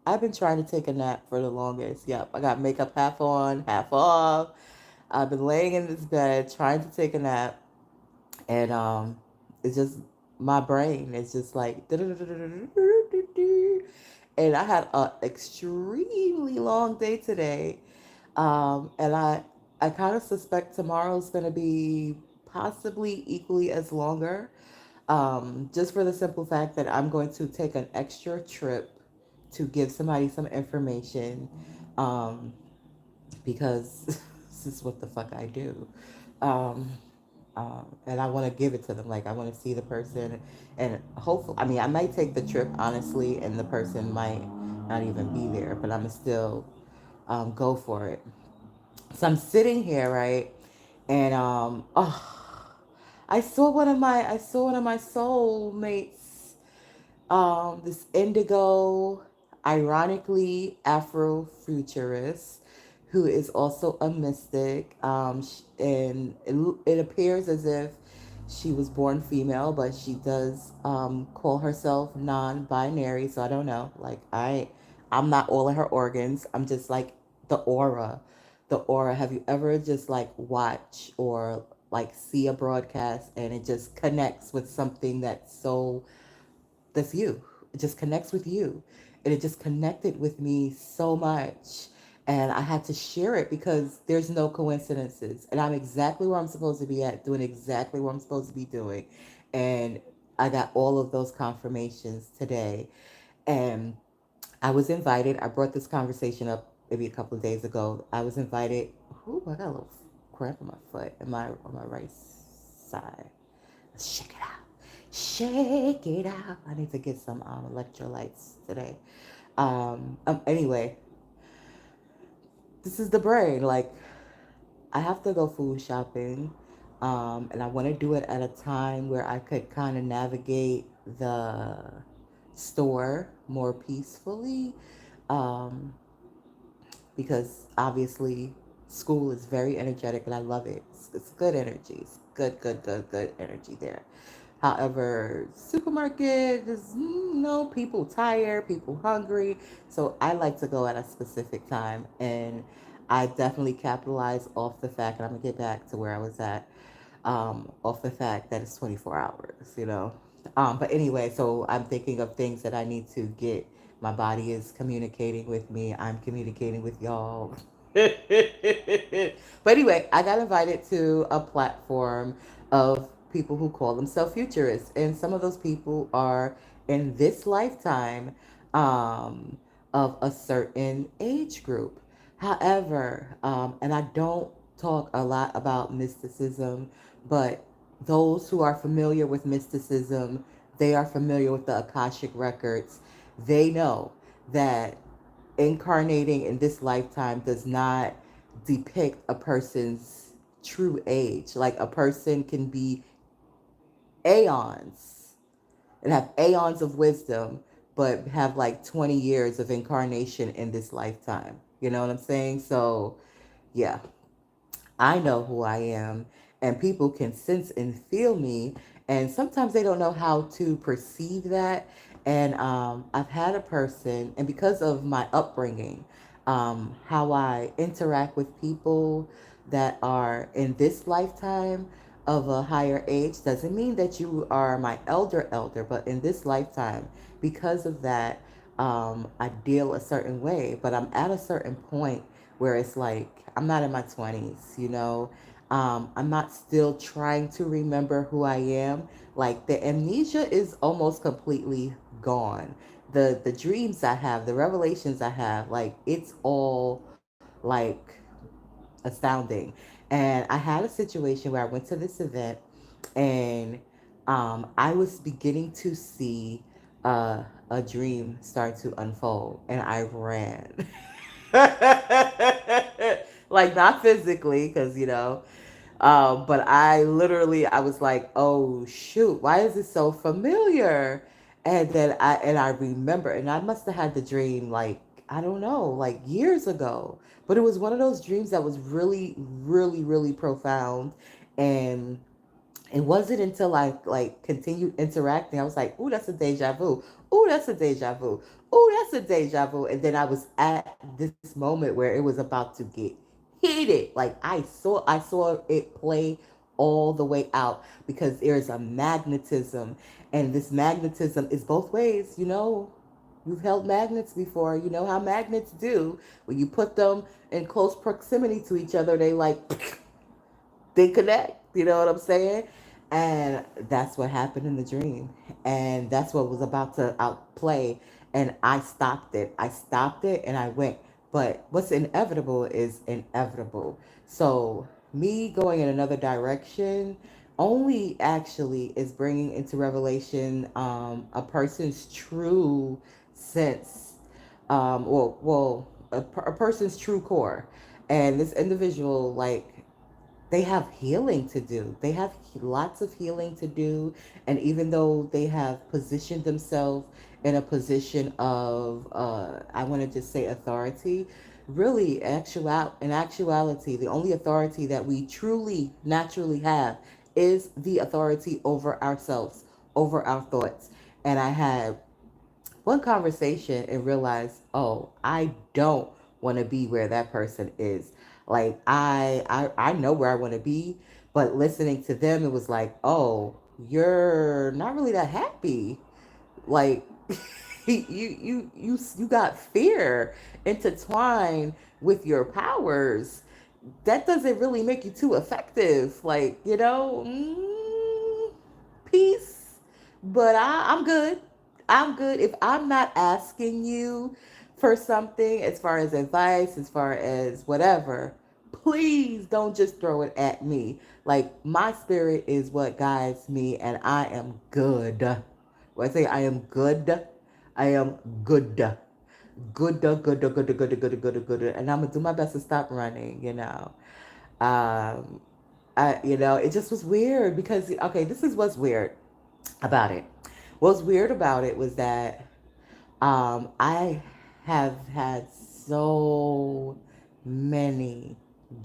I've been trying to take a nap for the longest. Yep, I got makeup half on, half off. I've been laying in this bed trying to take a nap, and it's just my brain is just like, and I had an extremely long day today, and I kind of suspect tomorrow's going to be possibly equally as longer, just for the simple fact that I'm going to take an extra trip to give somebody some information, um, because this is what the fuck I do. Um, and I want to give it to them. Like, I want to see the person, and hopefully, I mean, I might take the trip honestly, and the person might not even be there, but I'm gonna still go for it. So I'm sitting here, right, and I saw one of my soulmates, this indigo, ironically Afrofuturist, who is also a mystic, and it appears as if she was born female, but she does call herself non-binary. So I don't know. Like, I'm not all of her organs. I'm just like the aura, the aura. Have you ever just like watch or like see a broadcast and it just connects with something that's you. It just connects with you. And it just connected with me so much. And I had to share it because there's no coincidences. And I'm exactly where I'm supposed to be at, doing exactly what I'm supposed to be doing. And I got all of those confirmations today. And I was invited. I brought this conversation up maybe a couple of days ago. I was invited. Ooh, I got a little cramp in my foot, on my right side. Let's check it out. Shake it out. I need to get some electrolytes today. Anyway, this is the brain. Like, I have to go food shopping, and I want to do it at a time where I could kind of navigate the store more peacefully, um, because obviously school is very energetic, and I love it. It's good energy. It's good energy there. However, supermarket is, people tired, people hungry. So I like to go at a specific time. And I definitely capitalize off the fact, and I'm going to get back to where I was at, off the fact that it's 24 hours. But anyway, so I'm thinking of things that I need to get. My body is communicating with me. I'm communicating with y'all. But anyway, I got invited to a platform of people who call themselves futurists, and some of those people are in this lifetime, um, of a certain age group. However, and I don't talk a lot about mysticism, but those who are familiar with mysticism, they are familiar with the Akashic records. They know that incarnating in this lifetime does not depict a person's true age. Like, a person can be aeons and have aeons of wisdom, but have like 20 years of incarnation in this lifetime. You know what I'm saying? So, yeah, I know who I am, and people can sense and feel me. And sometimes they don't know how to perceive that. And I've had a person, and because of my upbringing, how I interact with people that are in this lifetime of a higher age doesn't mean that you are my elder, but in this lifetime, because of that, I deal a certain way. But I'm at a certain point where it's like, I'm not in my 20s. I'm not still trying to remember who I am. Like, the amnesia is almost completely gone. The dreams I have, the revelations I have, like, it's all like astounding. And I had a situation where I went to this event, and I was beginning to see a dream start to unfold, and I ran. Like, not physically, because but I was like, oh shoot, why is it so familiar? And then I remember, and I must have had the dream, like, I don't know, like years ago, but it was one of those dreams that was really, really, really profound. And it wasn't until I like continued interacting, I was like, ooh, that's a deja vu. Ooh, that's a deja vu. oh, that's a deja vu. And then I was at this moment where it was about to get heated. Like I saw it play all the way out because there's a magnetism, and this magnetism is both ways. You've held magnets before. You know how magnets do. When you put them in close proximity to each other, they like they connect. You know what I'm saying? And that's what happened in the dream. And that's what was about to outplay. And I stopped it. I stopped it and I went. But what's inevitable is inevitable. So, me going in another direction only actually is bringing into revelation a person's true sense, a person's true core. And this individual, like, they have healing to do. They have lots of healing to do. And even though they have positioned themselves in a position of, I want to just say authority, really, in actuality, the only authority that we truly, naturally have is the authority over ourselves, over our thoughts. And I had one conversation and realized, oh, I don't want to be where that person is. Like I know where I want to be, but listening to them, it was like, oh, you're not really that happy. Like you got fear intertwined with your powers. That doesn't really make you too effective. Like, peace. But I'm good. I'm good. If I'm not asking you for something as far as advice, as far as whatever, please don't just throw it at me. Like, my spirit is what guides me, and I am good. When I say I am good, I am good. Good, good, good, good, good, good, good, good, good. And I'm going to do my best to stop running. Um, it just was weird because, okay, this is what's weird about it. What's weird about it was that I have had so many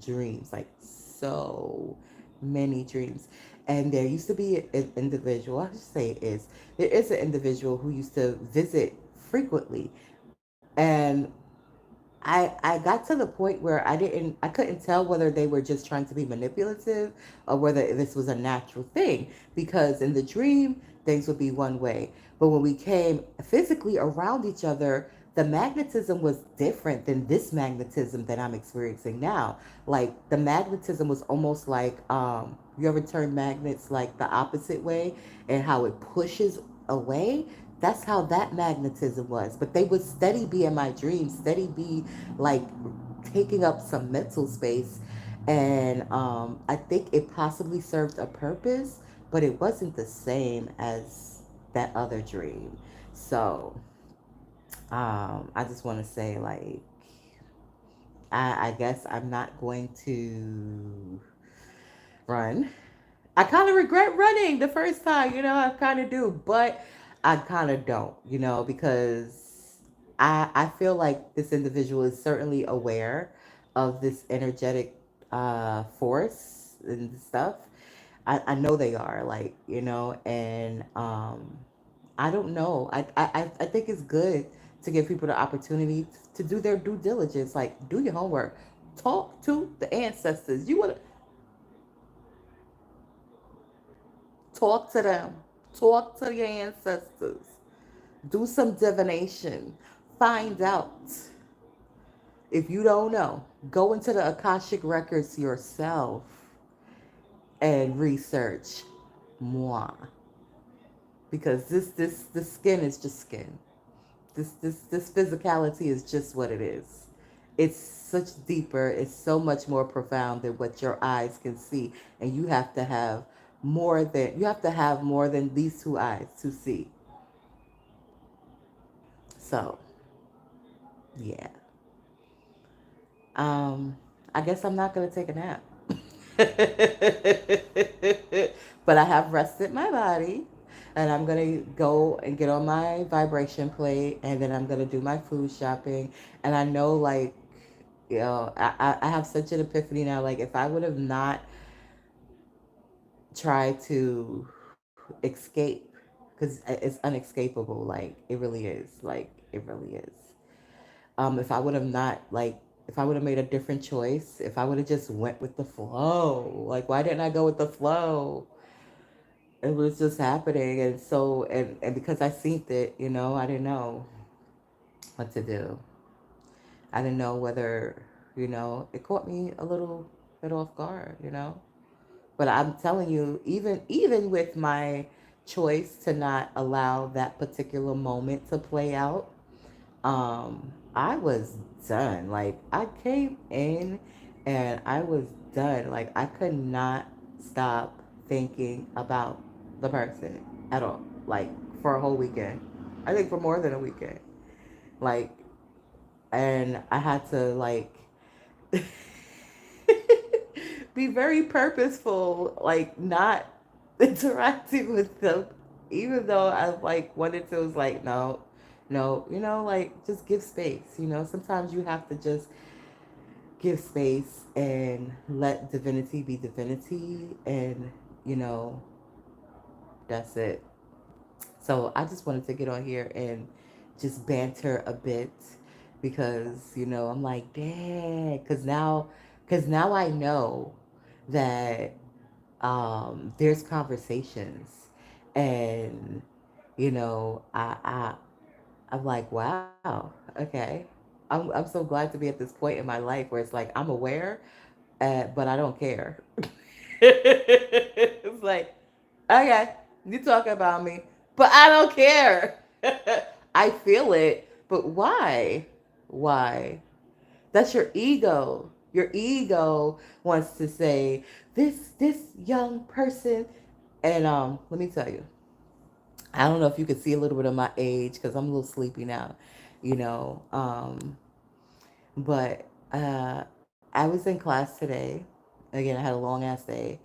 dreams, like so many dreams. And there used to be an individual, I should say there is an individual who used to visit frequently. And I got to the point where I couldn't tell whether they were just trying to be manipulative or whether this was a natural thing, because in the dream things would be one way, but when we came physically around each other, the magnetism was different than this magnetism that I'm experiencing now. Like, the magnetism was almost like, you ever turn magnets like the opposite way and how it pushes away? That's how that magnetism was. But they would steady be in my dreams, steady be like taking up some mental space. And I think it possibly served a purpose, but it wasn't the same as that other dream. So I just want to say, like, I guess I'm not going to run. I kind of regret running the first time, I kind of do, but I kind of don't, because I feel like this individual is certainly aware of this energetic force and stuff. I know they are, like, and I don't know. I think it's good to give people the opportunity to do their due diligence, like, do your homework, talk to the ancestors. You want to talk to them. Talk to your ancestors. Do some divination. Find out. If you don't know, go into the Akashic records yourself and research moi. Because this skin is just skin. This physicality is just what it is. It's such deeper, it's so much more profound than what your eyes can see. And you have to have more than these two eyes to see. So, yeah. Um, I guess I'm not gonna take a nap. But I have rested my body, and I'm gonna go and get on my vibration plate, and then I'm gonna do my food shopping. And I know, like, I have such an epiphany now. Like, if I would have not tried to escape, because it's unescapable, like, it really is. Like, It really is. If I would have not like, if I would have made a different choice, if I would have just went with the flow, like why didn't I go with the flow? It was just happening, and so and because I seen it, I didn't know what to do. I didn't know whether, it caught me a little bit off guard. But I'm telling you, even with my choice to not allow that particular moment to play out, I was done. Like I came in and I was done. Like I could not stop thinking about the person at all. Like for a whole weekend. I think for more than a weekend. Like, and I had to like be very purposeful, like not interacting with them, even though I like wanted to. Was like, no, no, like just give space. Sometimes you have to just give space and let divinity be divinity, and you know that's it. So I just wanted to get on here and just banter a bit because I'm like, dang, because now I know that there's conversations, and I'm like, wow, okay. I'm so glad to be at this point in my life where it's like I'm aware, but I don't care. It's like, okay, you talk about me, but I don't care. I feel it, but why? Why? That's your ego. Your ego wants to say this young person, and let me tell you, I don't know if you can see a little bit of my age because I'm a little sleepy now, you know. But I was in class today. Again, I had a long ass day,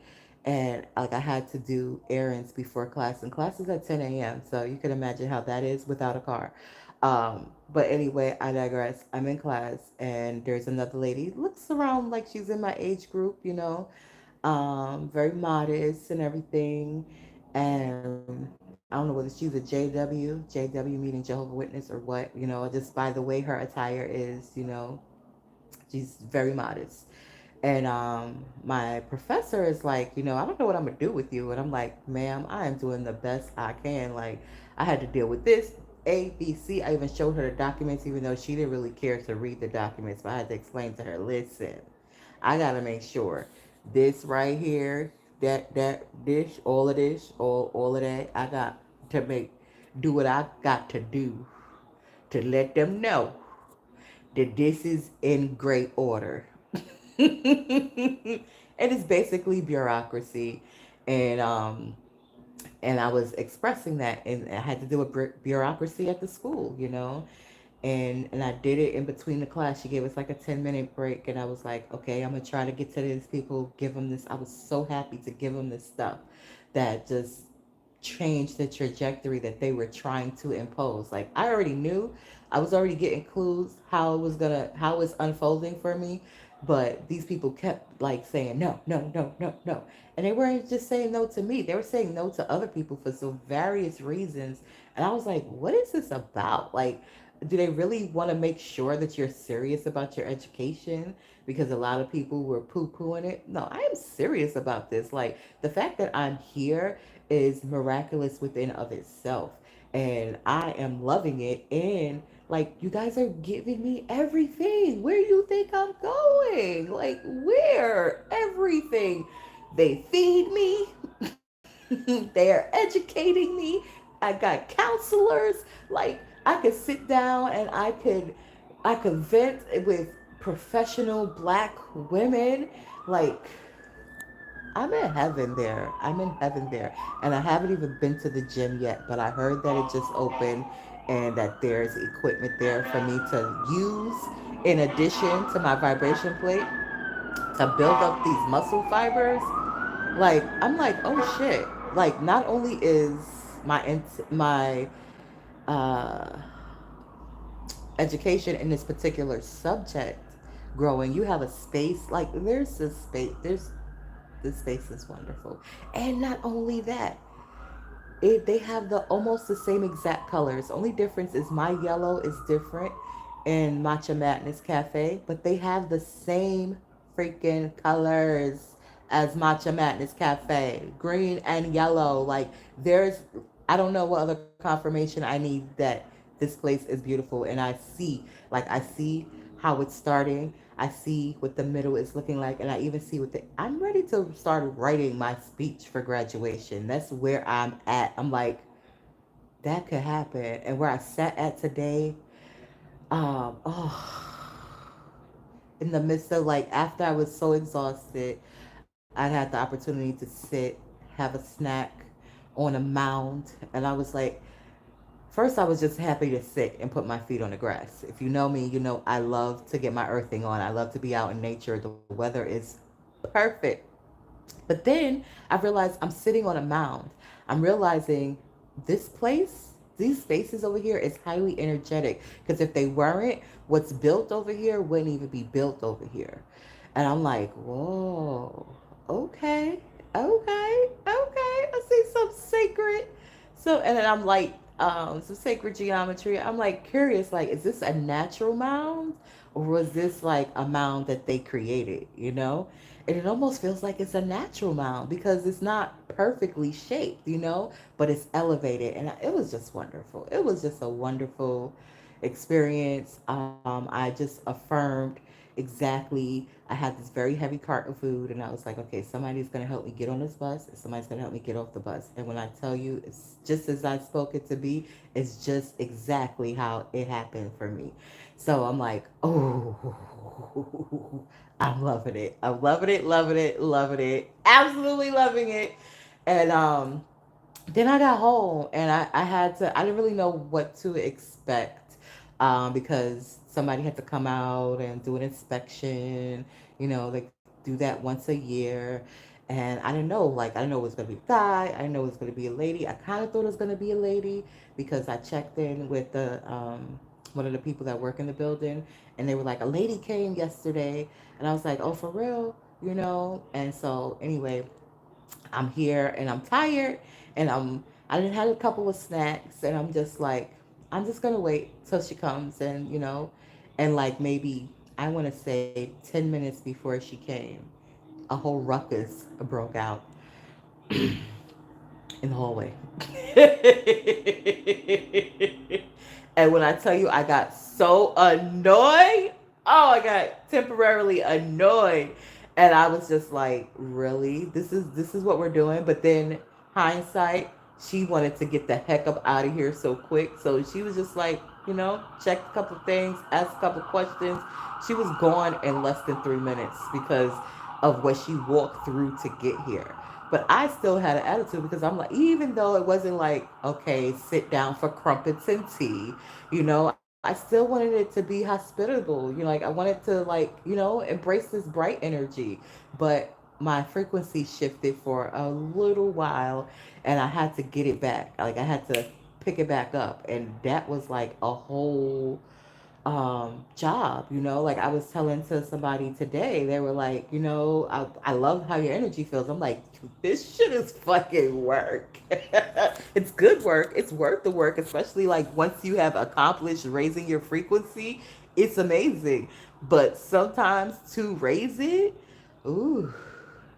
and like I had to do errands before class, and class is at 10 a.m. So you can imagine how that is without a car. But anyway, I digress. I'm in class, and there's another lady. Looks around like she's in my age group, very modest and everything. And I don't know whether she's a JW meaning Jehovah Witness or what, just by the way her attire is, she's very modest. And my professor is like, I don't know what I'm gonna do with you. And I'm like, ma'am, I am doing the best I can. Like, I had to deal with this, A, B, C. I even showed her the documents, even though she didn't really care to read the documents. But I had to explain to her, listen, I gotta make sure this right here, that dish, all of this, all of that, I got to do what I got to do to let them know that this is in great order. And it's basically bureaucracy, and and I was expressing that, and I had to deal with bureaucracy at the school, and I did it in between the class. She gave us like a 10-minute break, and I was like, okay, I'm gonna try to get to these people, give them this. I was so happy to give them this stuff that just changed the trajectory that they were trying to impose. Like I already knew, I was already getting clues how it's unfolding for me, but these people kept like saying no, no, no, no, no, and they weren't just saying no to me. They were saying no to other people for so various reasons, and I was like, what is this about? Like, do they really want to make sure that you're serious about your education? Because a lot of people were poo-pooing it. No, I am serious about this. Like the fact that I'm here is miraculous within of itself, and I am loving it. And like you guys are giving me everything. Where do you think I'm going? Like where? Everything. They feed me. They are educating me. I got counselors. Like I could sit down and I could vent with professional black women. Like I'm in heaven there. I'm in heaven there. And I haven't even been to the gym yet, but I heard that it just opened and that there's equipment there for me to use in addition to my vibration plate to build up these muscle fibers. Like I'm like, oh shit. Like not only is my uh education in this particular subject growing, you have a space, like there's this space, this space is wonderful. And not only that, they have the almost the same exact colors. Only difference is my yellow is different in Matcha Madness Cafe, but they have the same freaking colors as Matcha Madness Cafe, green and yellow. Like there's, I don't know what other confirmation I need that this place is beautiful, and I see how it's starting. I see what the middle is looking like, and I even see what the. I'm ready to start writing my speech for graduation. That's where I'm at. I'm like, that could happen. And where I sat at today, oh, in the midst of like, after I was so exhausted, I had the opportunity to sit, have a snack on a mound, and I was like, first, I was just happy to sit and put my feet on the grass. If you know me, you know I love to get my earthing on. I love to be out in nature. The weather is perfect. But then I realized I'm sitting on a mound. I'm realizing this place, these spaces over here is highly energetic. Because if they weren't, what's built over here wouldn't even be built over here. And I'm like, whoa, okay, okay. I see some sacred. So, and then I'm like, some sacred geometry. I'm like curious, like, is this a natural mound? Or was this like a mound that they created, you know? And it almost feels like it's a natural mound because it's not perfectly shaped, you know, but it's elevated. And it was just wonderful. It was just a wonderful experience. I just affirmed exactly. I had this very heavy cart of food, and I was like, okay, somebody's going to help me get on this bus, and somebody's going to help me get off the bus. And when I tell you, it's just as I spoke it to be, it's just exactly how it happened for me. So I'm like, oh, I'm loving it. I'm loving it, loving it, loving it. Absolutely loving it. And then I got home and I had to, I didn't really know what to expect because somebody had to come out and do an inspection. You know, they do that once a year. And I didn't know, like, I didn't know it was going to be a guy. I didn't know it was going to be a lady. I kind of thought it was going to be a lady because I checked in with one of the people that work in the building, and they were like, a lady came yesterday. And I was like, oh, for real? You know? And so, anyway, I'm here and I'm tired and I didn't have a couple of snacks and I'm just like, I'm just gonna wait till she comes and and like maybe I want to say 10 minutes before she came, a whole ruckus broke out in the hallway. And when I tell you I got so annoyed, oh, I got temporarily annoyed. And I was just like, really? This is what we're doing? But then hindsight, she wanted to get the heck up out of here so quick. So she was just like, check a couple things, ask a couple questions. She was gone in less than 3 minutes because of what she walked through to get here. But I still had an attitude because I'm like, even though it wasn't like, okay, sit down for crumpets and tea, I still wanted it to be hospitable. Like I wanted to embrace this bright energy. But my frequency shifted for a little while and I had to get it back. Like I had to pick it back up. And that was like a whole job. Like I was telling to somebody today, they were like, I love how your energy feels. I'm like, this shit is fucking work. It's good work. It's worth the work, especially like once you have accomplished raising your frequency, it's amazing. But sometimes to raise it, ooh,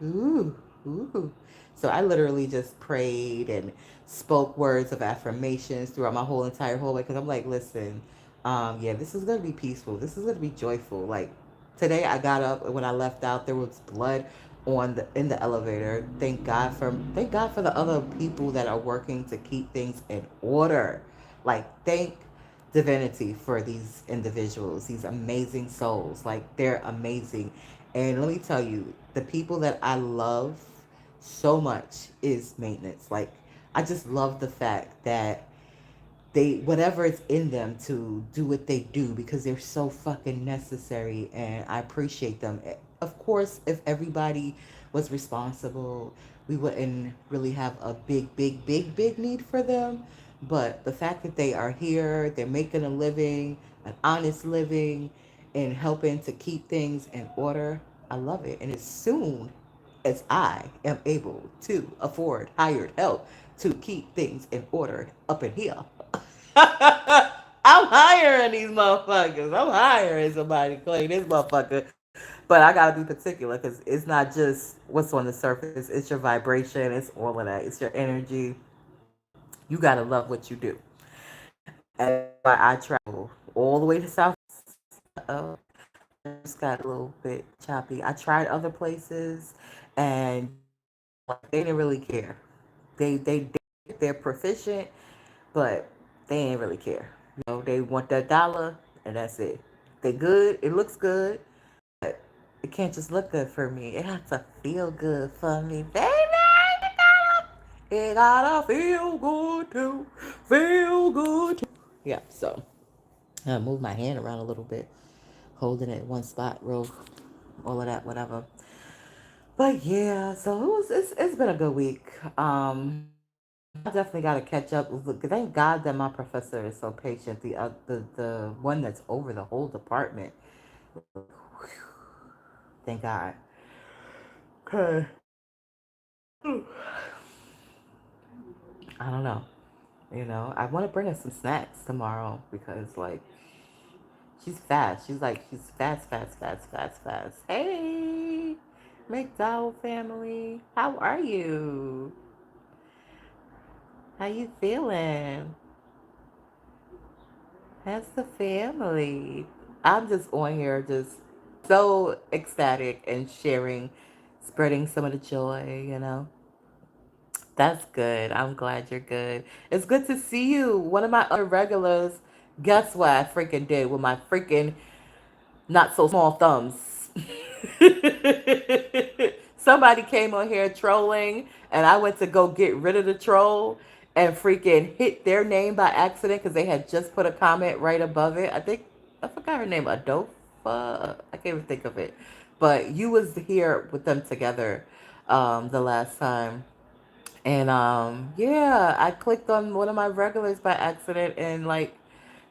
ooh, ooh. So I literally just prayed and spoke words of affirmations throughout my whole entire hallway because I'm like, listen, yeah, this is gonna be peaceful. This is gonna be joyful. Like today, I got up and when I left out, there was blood on the in the elevator. Thank God for the other people that are working to keep things in order. Like thank divinity for these individuals, these amazing souls. Like they're amazing. And let me tell you, the people that I love so much is maintenance. Like I just love the fact that they whatever is in them to do what they do because they're so fucking necessary and I appreciate them. Of course, if everybody was responsible, we wouldn't really have a big need for them. But the fact that they are here, they're making a living, an honest living, and helping to keep things in order, I love it. And as soon as I am able to afford hired help, to keep things in order up in here. I'm hiring these motherfuckers. I'm hiring somebody to clean this motherfucker. But I gotta be particular because it's not just what's on the surface. It's your vibration. It's all of that. It's your energy. You gotta love what you do, and that's why I travel all the way to South. Uh-oh, I just got a little bit choppy. I tried other places, and they didn't really care. They're proficient, but they ain't really care. They want that dollar, and that's it. They good. It looks good, but it can't just look good for me. It has to feel good for me, baby. It gotta feel good too. Feel good too. Yeah. So I move my hand around a little bit, holding it in one spot, real, all of that, whatever. But yeah, so it's been a good week. I definitely got to catch up. Look, thank God that my professor is so patient. The one that's over the whole department. Thank God. 'Cause I don't know. I want to bring her some snacks tomorrow because like she's fast. She's fast, fast, fast, fast, fast. Hey, McDowell family, how are you? How you feeling? How's the family? I'm just on here, just so ecstatic and sharing, spreading some of the joy. That's good. I'm glad you're good. It's good to see you. One of my other regulars, guess what I freaking did with my freaking not so small thumbs? Somebody came on here trolling, and I went to go get rid of the troll and freaking hit their name by accident because they had just put a comment right above it. I forgot her name, Adofa. I can't even think of it. But you was here with them together the last time. And yeah, I clicked on one of my regulars by accident and like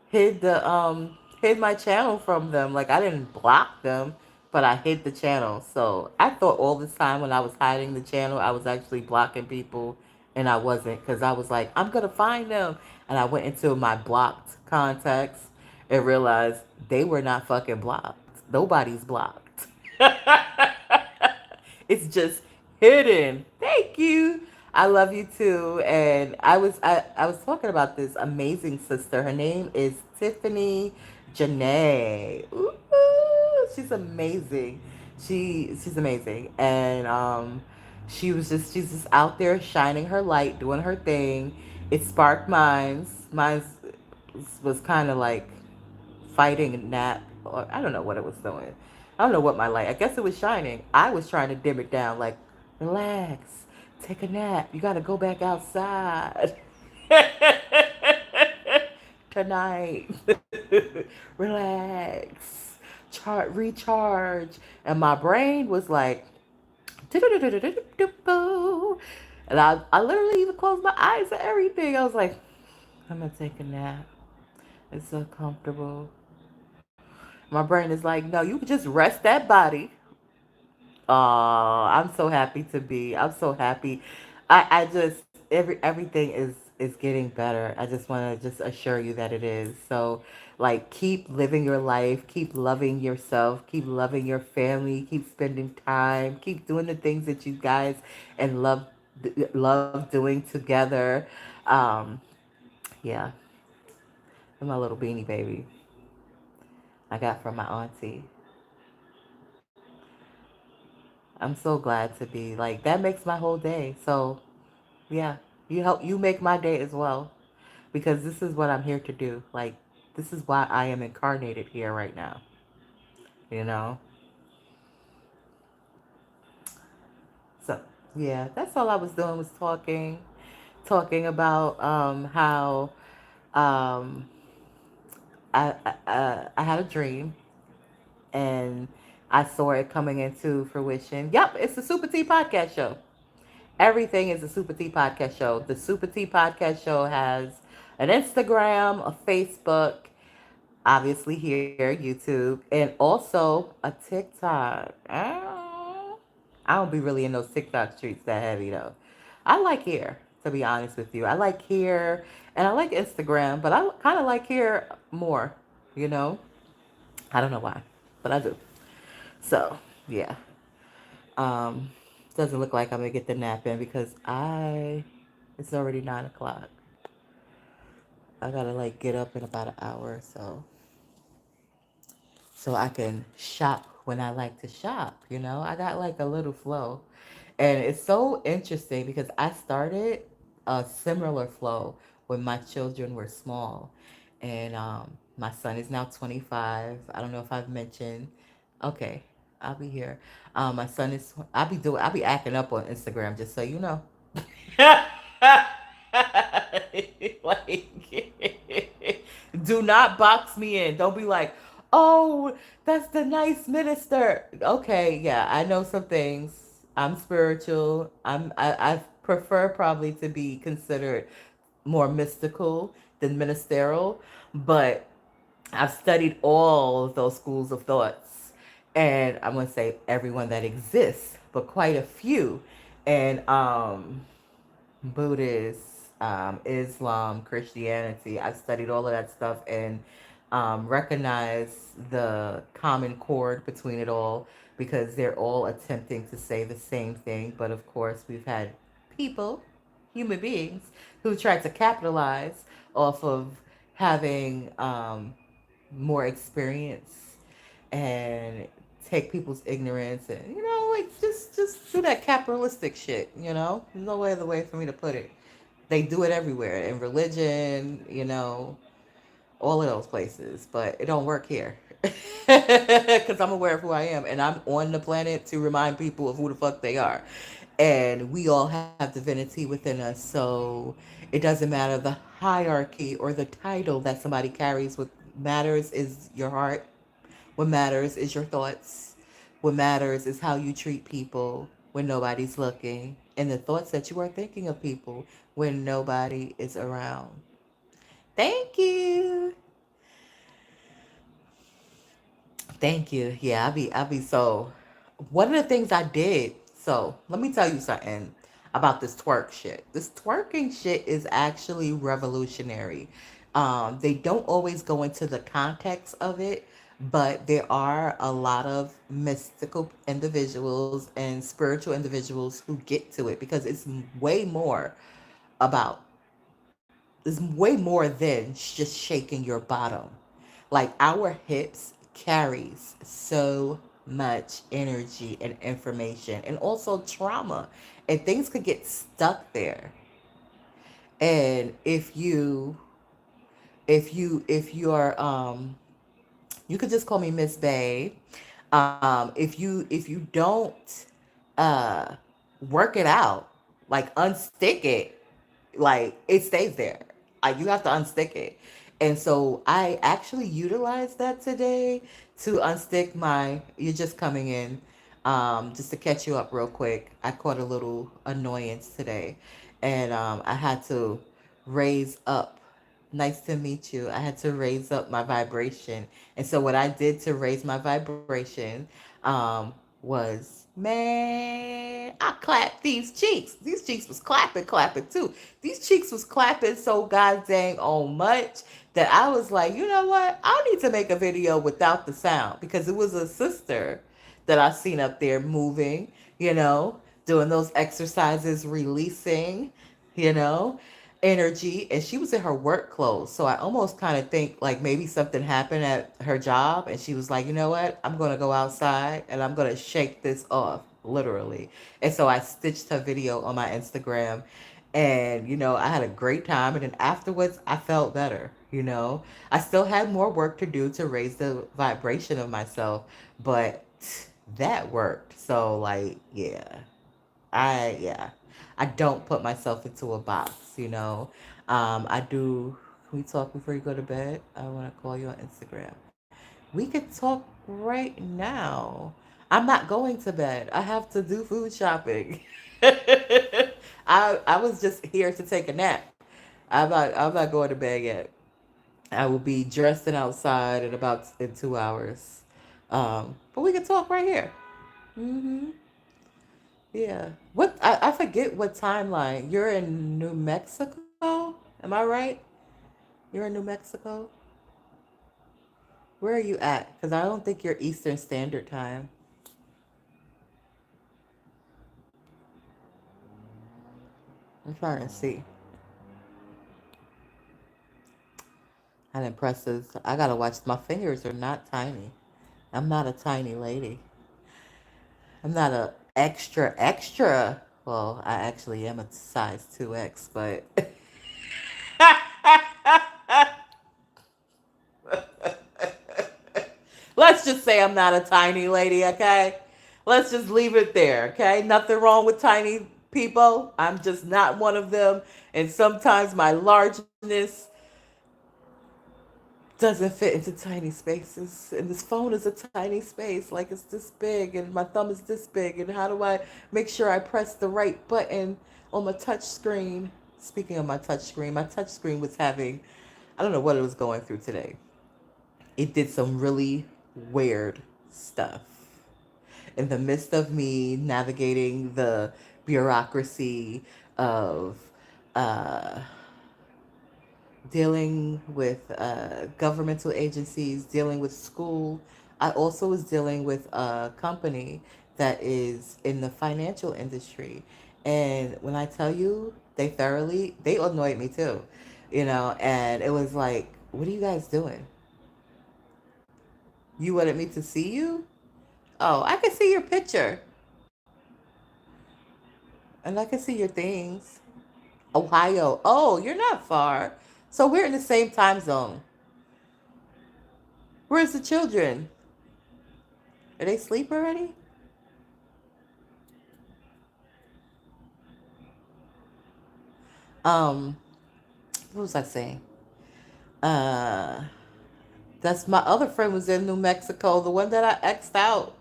hid my channel from them. Like I didn't block them, but I hid the channel. So I thought all this time when I was hiding the channel, I was actually blocking people, and I wasn't because I was like, I'm gonna find them, and I went into my blocked contacts and realized they were not fucking blocked. Nobody's blocked. It's just hidden. Thank you. I love you too. And I was talking about this amazing sister. Her name is Tiffany Janae. Ooh, she's amazing. She's amazing. And she's just out there shining her light, doing her thing. It sparked mine. Mine was kind of like fighting a nap, or I don't know what it was doing. I don't know what my light. I guess it was shining. I was trying to dim it down, like relax, take a nap. You got to go back outside tonight. Relax, recharge. And my brain was like, and I literally even closed my eyes and everything. I was like, I'm gonna take a nap. It's so comfortable. My brain is like, no, you could just rest that body. I'm so happy to be. I'm so happy. I just everything is getting better. I just want to just assure you that it is. So like keep living your life, keep loving yourself, keep loving your family, keep spending time, keep doing the things that you guys and love doing together. Um yeah, and my little beanie baby I got from my auntie. I'm so glad to be like that makes my whole day. So yeah, you make my day as well because this is what I'm here to do. Like this is why I am incarnated here right now. You know. So yeah, that's all I was doing was talking about how um I had a dream and I saw it coming into fruition. Yep, it's the Super Tea Podcast Show. Everything is a Super Tea Podcast Show. The Super Tea Podcast Show has an Instagram, a Facebook, obviously here, YouTube, and also a TikTok. I don't be really in those TikTok streets that heavy though. I like here. to be honest with you. I like here and I like Instagram, but I kind of like here more, you know? I don't know why, but I do. So, yeah. Um, doesn't look like I'm gonna get the nap in because it's already 9 o'clock. I gotta like get up in about an hour or so I can shop when I like to shop, you know? I got like a little flow. And it's so interesting because I started a similar flow when my children were small. And my son is now 25. I don't know if I've mentioned. Okay, I'll be here. My son is, I'll be acting up on Instagram just so you know. Like, do not box me in. Don't be like, oh, that's the nice minister. Okay, yeah, I know some things. I'm spiritual. I prefer probably to be considered more mystical than ministerial, but I've studied all of those schools of thoughts, and I'm gonna say everyone that exists, but quite a few, and Buddhist, Islam, Christianity. I've studied all of that stuff and recognize the common chord between it all because they're all attempting to say the same thing. But of course, we've had people, human beings, who tried to capitalize off of having more experience and take people's ignorance and like just do that capitalistic shit. There's no other way for me to put it. They do it everywhere in religion, all of those places, but it don't work here. Because I'm aware of who I am and I'm on the planet to remind people of who the fuck they are, and we all have divinity within us. So it doesn't matter the hierarchy or the title that somebody carries. What matters is your heart. What matters is your thoughts. What matters is how you treat people when nobody's looking, and the thoughts that you are thinking of people when nobody is around. Thank you. Thank you. Yeah, I'll be so. One of the things I did, so let me tell you something about this twerk shit. This twerking shit is actually revolutionary. They don't always go into the context of it, but there are a lot of mystical individuals and spiritual individuals who get to it because way more about is way more than just shaking your bottom. Like our hips carries so much energy and information and also trauma. And things could get stuck there. And if you are you could just call me Miss Bay. If you don't uh work it out, like unstick it, like it stays there. Like you have to unstick it. And so I actually utilized that today to unstick my. You're just coming in, just to catch you up real quick. I caught a little annoyance today, and I had to raise up. Nice to meet you. I had to raise up my vibration, and so what I did to raise my vibration, was, man, I clapped these cheeks. These cheeks was clapping too. These cheeks was clapping so goddamn on much that I was like, you know what? I need to make a video without the sound because it was a sister that I seen up there moving, doing those exercises, releasing, you know, energy, and she was in her work clothes. So I almost kind of think like maybe something happened at her job and she was like, you know what? I'm going to go outside and I'm going to shake this off, literally. And so I stitched her video on my Instagram, and I had a great time, and then afterwards I felt better. I still had more work to do to raise the vibration of myself, but that worked. So like, yeah, I don't put myself into a box. I do. Can we talk before you go to bed? I want to call you on Instagram. We could talk right now. I'm not going to bed. I have to do food shopping. I was just here to take a nap. I'm not going to bed yet. I will be dressed and outside in 2 hours. But we can talk right here. Hmm. Yeah. What I forget what timeline. You're in New Mexico? Am I right? You're in New Mexico? Where are you at? Because I don't think you're Eastern Standard Time. I'm trying to see. That impresses. I gotta watch. My fingers are not tiny. I'm not a tiny lady. I'm not a extra extra. Well, I actually am a size 2X, but let's just say I'm not a tiny lady, okay? Let's just leave it there, okay? Nothing wrong with tiny people. I'm just not one of them. And sometimes my largeness doesn't fit into tiny spaces. And this phone is a tiny space, like it's this big, and my thumb is this big. And how do I make sure I press the right button on my touch screen? Speaking of my touch screen was having, I don't know what it was going through today. It did some really weird stuff. In the midst of me navigating the bureaucracy of uh, dealing with governmental agencies, dealing with school. I also was dealing with a company that is in the financial industry. And when I tell you, they annoyed me too, and it was like, what are you guys doing? You wanted me to see you? Oh, I can see your picture and I can see your things. Ohio. Oh, you're not far. So we're in the same time zone. Where's the children? Are they asleep already? Um, what was I saying? Uh, that's my other friend was in New Mexico, the one that I X'd out.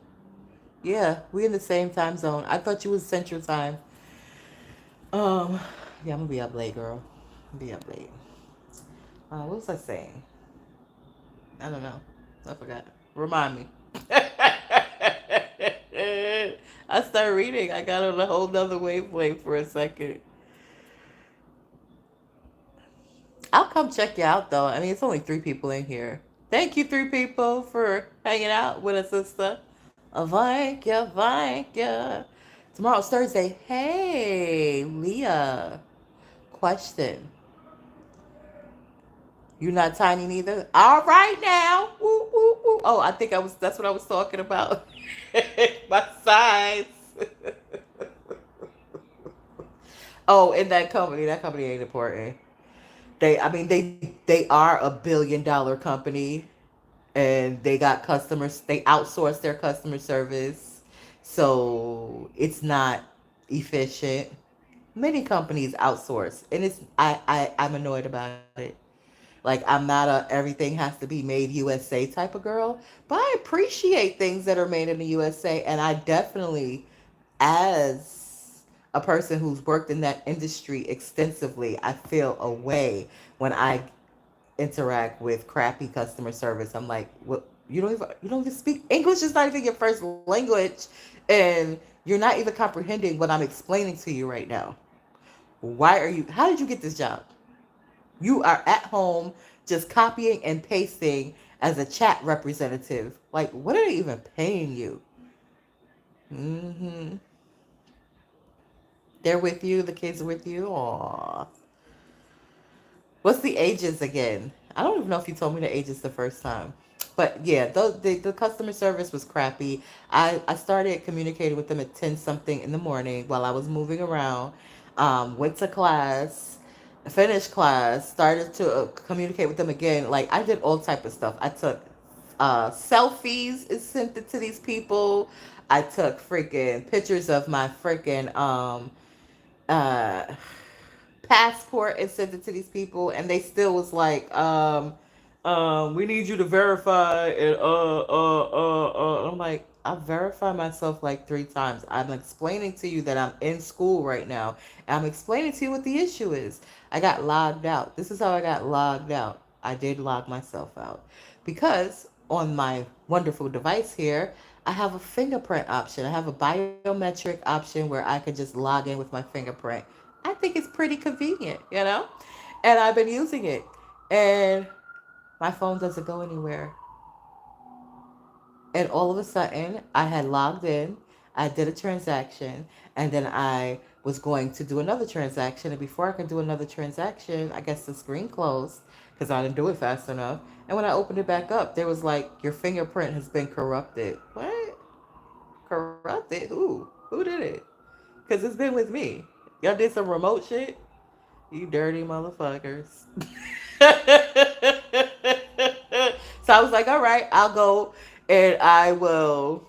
Yeah, we in the same time zone. I thought you was Central Time. Um, yeah, I'm gonna be up late, girl. Be up late. What was I saying? I don't know. I forgot. Remind me. I started reading. I got on a whole nother wavelength for a second. I'll come check you out though. I mean, it's only three people in here. Thank you, three people, for hanging out with us, sister. Thank you, thank you. Tomorrow's Thursday. Hey, Leah. Question. You're not tiny neither? All right now. Woo, woo, woo. Oh, I think that's what I was talking about. My size. Oh, in that company ain't important. They are a $1 billion company, and they got customers. They outsource their customer service, so it's not efficient. Many companies outsource, and I'm annoyed about it. Like, I'm not a everything has to be made USA type of girl, but I appreciate things that are made in the USA, and I definitely, as a person who's worked in that industry extensively, I feel a way when I interact with crappy customer service. I'm like, what? You don't even speak English. Is not even your first language, and you're not even comprehending what I'm explaining to you right now. Why are you? How did you get this job? You are at home just copying and pasting as a chat representative. Like, what are they even paying you? Mm-hmm. They're with you. The kids are with you. Aw. What's the ages again? I don't even know if you told me the ages the first time. But yeah, the customer service was crappy. I started communicating with them at 10 something in the morning while I was moving around. Went to class, finished class, started to communicate with them again. Like, I did all type of stuff. I took selfies and sent it to these people. I took freaking pictures of my freaking uh passport and sent it to these people, and they still was like, we need you to verify and I'm like, I verified myself like 3 times. I'm explaining to you that I'm in school right now, and I'm explaining to you what the issue is. I got logged out. This is how I got logged out. I did log myself out because on my wonderful device here, I have a fingerprint option. I have a biometric option where I can just log in with my fingerprint. I think it's pretty convenient, you know? And I've been using it. And my phone doesn't go anywhere. And all of a sudden, I had logged in, I did a transaction, and then I was going to do another transaction. And before I could do another transaction, I guess the screen closed because I didn't do it fast enough. And when I opened it back up, there was like, your fingerprint has been corrupted. What? Corrupted? Who did it? Because it's been with me. Y'all did some remote shit? You dirty motherfuckers. So I was like, all right, I'll go and I will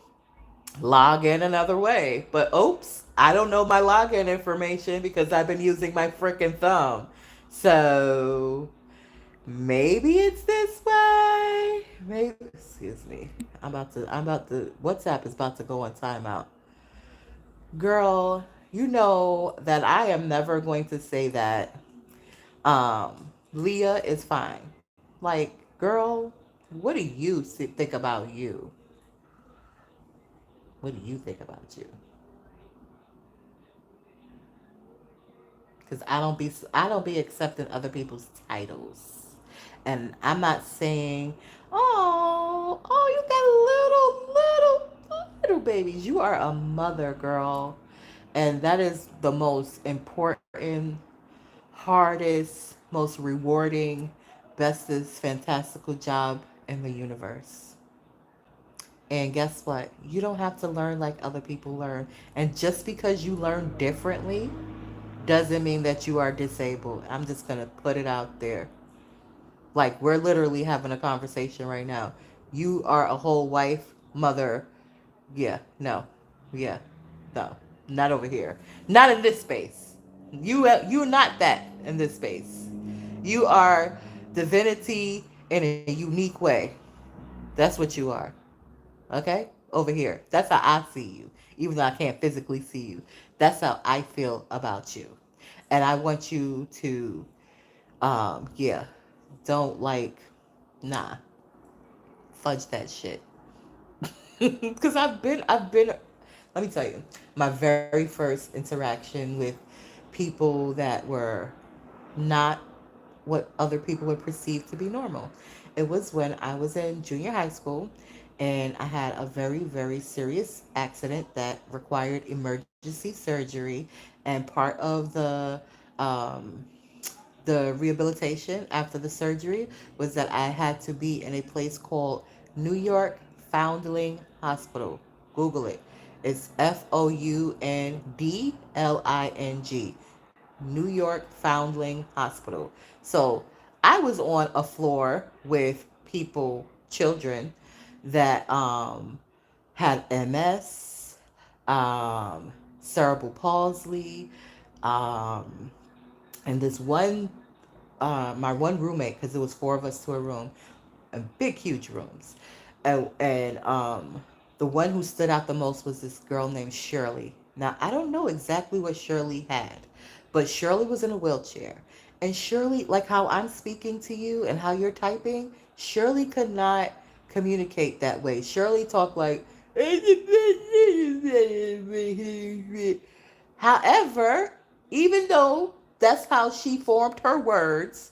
log in another way. But oops, I don't know my login information because I've been using my freaking thumb. So maybe it's this way. Maybe, excuse me. WhatsApp is about to go on timeout. Girl, you know that I am never going to say that Leah is fine. Like, girl, what do you think about you? What do you think about you? Because I don't be accepting other people's titles, and I'm not saying, oh, you got little babies. You are a mother, girl, and that is the most important, hardest, most rewarding, bestest, fantastical job in the universe. And guess what? You don't have to learn like other people learn. And just because you learn differently doesn't mean that you are disabled. I'm just going to put it out there. Like, we're literally having a conversation right now. You are a whole wife, mother. Yeah, no. Yeah, no. Not over here. Not in this space. You're not that in this space. You are divinity in a unique way. That's what you are. Okay? Over here. That's how I see you. Even though I can't physically see you. That's how I feel about you. And I want you to, yeah, don't like, nah, fudge that shit. Because let me tell you, my very first interaction with people that were not what other people would perceive to be normal. It was when I was in junior high school and I had a very, very serious accident that required emergency surgery. And part of um, the rehabilitation after the surgery was that I had to be in a place called New York Foundling Hospital. Google it. It's Foundling. New York Foundling Hospital. So I was on a floor with people, children that had MS, cerebral palsy, um, and this one, my one roommate, because it was four of us to a room, and big, huge rooms, and the one who stood out the most was this girl named Shirley. Now I don't know exactly what Shirley had, but Shirley was in a wheelchair, and Shirley, like how I'm speaking to you and how you're typing, Shirley could not communicate that way. Shirley talked like. However, even though that's how she formed her words,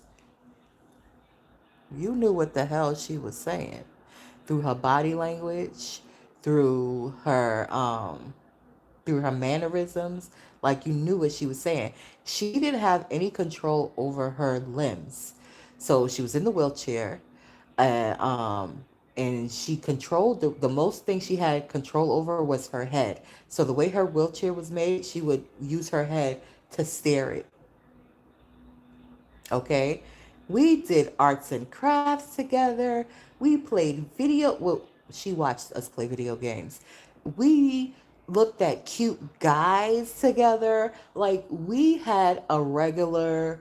you knew what the hell she was saying through her body language, through her mannerisms. Like, you knew what she was saying. She didn't have any control over her limbs, so she was in the wheelchair, uh, um, and she controlled the most thing she had control over was her head. So the way her wheelchair was made, she would use her head to steer it. Okay, we did arts and crafts together. We played video. Well, she watched us play video games. We looked at cute guys together. Like, we had a regular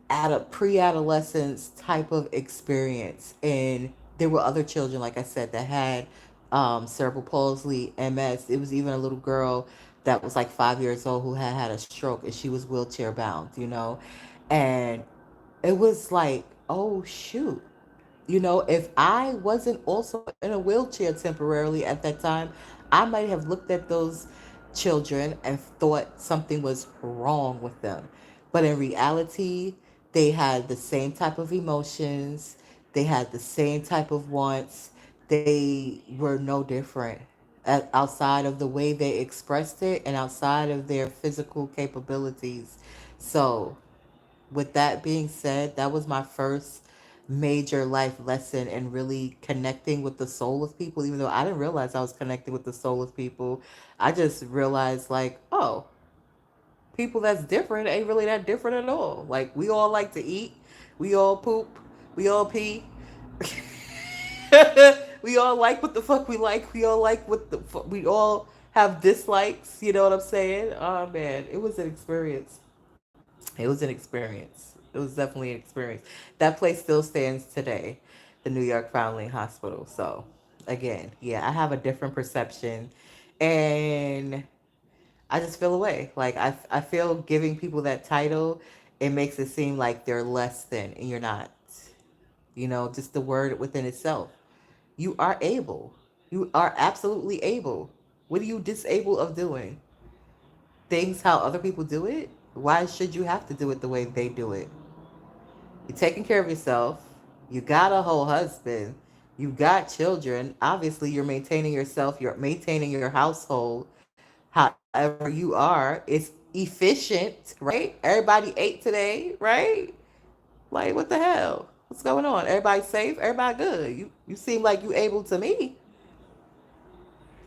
at a pre-adolescence type of experience, and there were other children, like I said, that had cerebral palsy, MS. It was even a little girl that was like 5 years old who had had a stroke, and she was wheelchair bound, and it was like, oh shoot, If I wasn't also in a wheelchair temporarily at that time, I might have looked at those children and thought something was wrong with them. But in reality, they had the same type of emotions, they had the same type of wants, they were no different outside of the way they expressed it and outside of their physical capabilities. So, with that being said, that was my first major life lesson in really connecting with the soul of people, even though I didn't realize I was connecting with the soul of people. I just realized, like, oh, people that's different ain't really that different at all. Like, we all like to eat, we all poop, we all pee. We all like what the fuck we like. We all like we all have dislikes. You know what I'm saying? Oh man, it was an experience. It was an experience. It was definitely an experience. That place still stands today, the New York Foundling Hospital. So, again, yeah, I have a different perception, and I just feel away. Like I feel giving people that title, it makes it seem like they're less than, and you're not. Just the word within itself. You are able. You are absolutely able. What are you disabled of doing? Things how other people do it? Why should you have to do it the way they do it? You're taking care of yourself. You got a whole husband. You got children. Obviously, you're maintaining yourself. You're maintaining your household. However, you are. It's efficient, right? Everybody ate today, right? Like, what the hell? What's going on? Everybody safe? Everybody good? You seem like you able to me.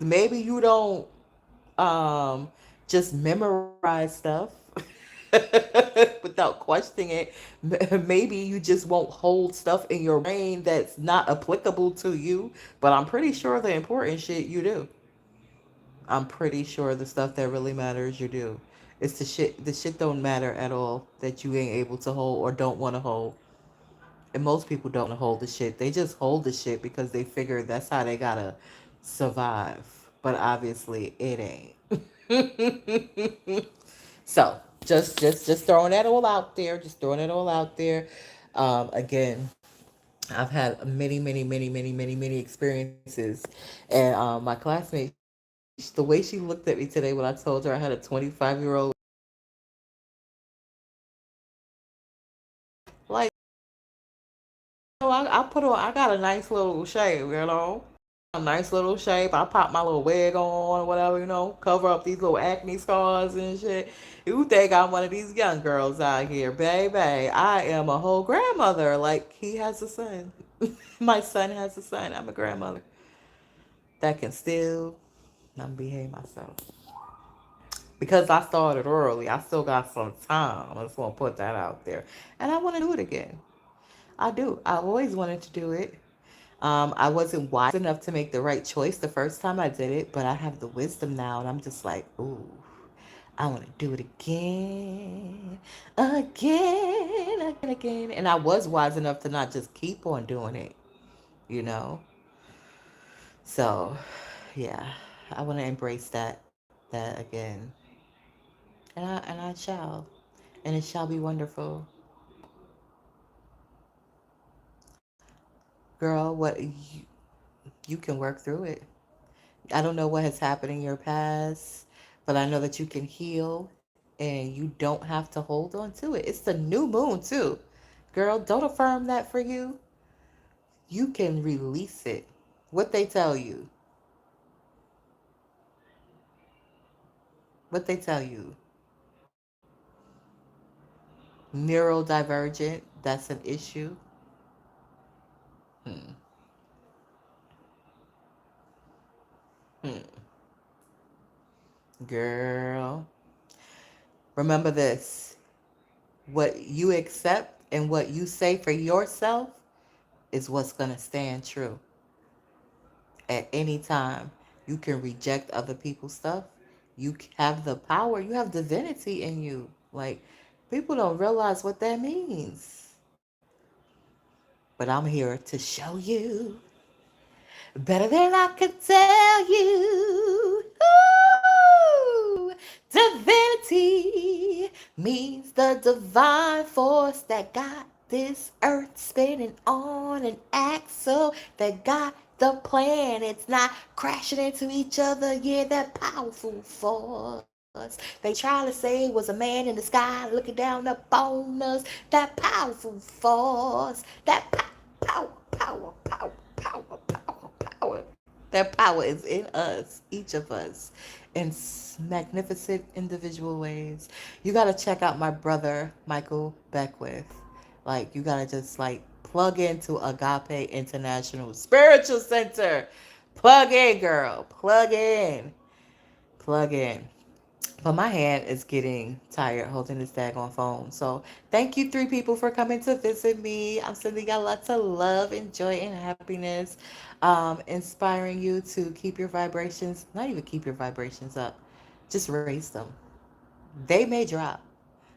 Maybe you don't just memorize stuff without questioning it. Maybe you just won't hold stuff in your brain that's not applicable to you, but I'm pretty sure the important shit you do. I'm pretty sure the stuff that really matters you do. It's the shit don't matter at all that you ain't able to hold or don't want to hold. And most people don't hold the shit. They just hold the shit because they figure that's how they gotta survive. But obviously it ain't. So just throwing that all out there. Just throwing it all out there. Again, I've had many, many, many, many, many, many experiences. And my classmate, the way she looked at me today when I told her I had a 25-year-old, like, I put on, I got a nice little shape. A nice little shape. I pop my little wig on or whatever, cover up these little acne scars and shit. You think I'm one of these young girls out here, baby. I am a whole grandmother. Like, he has a son. My son has a son. I'm a grandmother that can still not behave myself. Because I started early, I still got some time. I just want to put that out there. And I want to do it again. I do. I always wanted to do it. I wasn't wise enough to make the right choice the first time I did it, but I have the wisdom now, and I'm just like, ooh, I want to do it again, again. And I was wise enough to not just keep on doing it, you know? So, yeah, I want to embrace that again. And I shall. And it shall be wonderful. Girl, you can work through it. I don't know what has happened in your past, but I know that you can heal and you don't have to hold on to it. It's the new moon, too. Girl, don't affirm that for you. You can release it. What they tell you. What they tell you. Neurodivergent, that's an issue. Hmm. Hmm. Girl, remember this. What you accept and what you say for yourself is what's going to stand true. At any time, you can reject other people's stuff. You have the power, you have divinity in you. Like, people don't realize what that means. But I'm here to show you better than I can tell you. Ooh, divinity means the divine force that God This earth spinning on an axle that got the planets not crashing into each other. Yeah, that powerful force. They try to say was a man in the sky looking down upon us. That powerful force. That power. That power is in us, each of us, in magnificent individual ways. You got to check out my brother, Michael Beckwith. Like, you got to just, like, plug into Agape International Spiritual Center. Plug in, girl. Plug in. Plug in. But my hand is getting tired holding this daggone phone. So thank you, three people, for coming to visit me. I'm sending y'all lots of love and joy and happiness, inspiring you to keep your vibrations, not even keep your vibrations up, just raise them. They may drop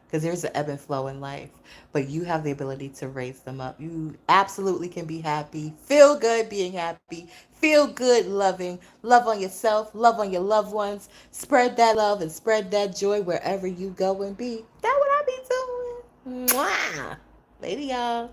because there's an ebb and flow in life, but you have the ability to raise them up. You absolutely can be happy, feel good being happy, feel good loving, love on yourself, love on your loved ones, spread that love and spread that joy wherever you go and be. That's what I be doing. Mwah. Later, y'all.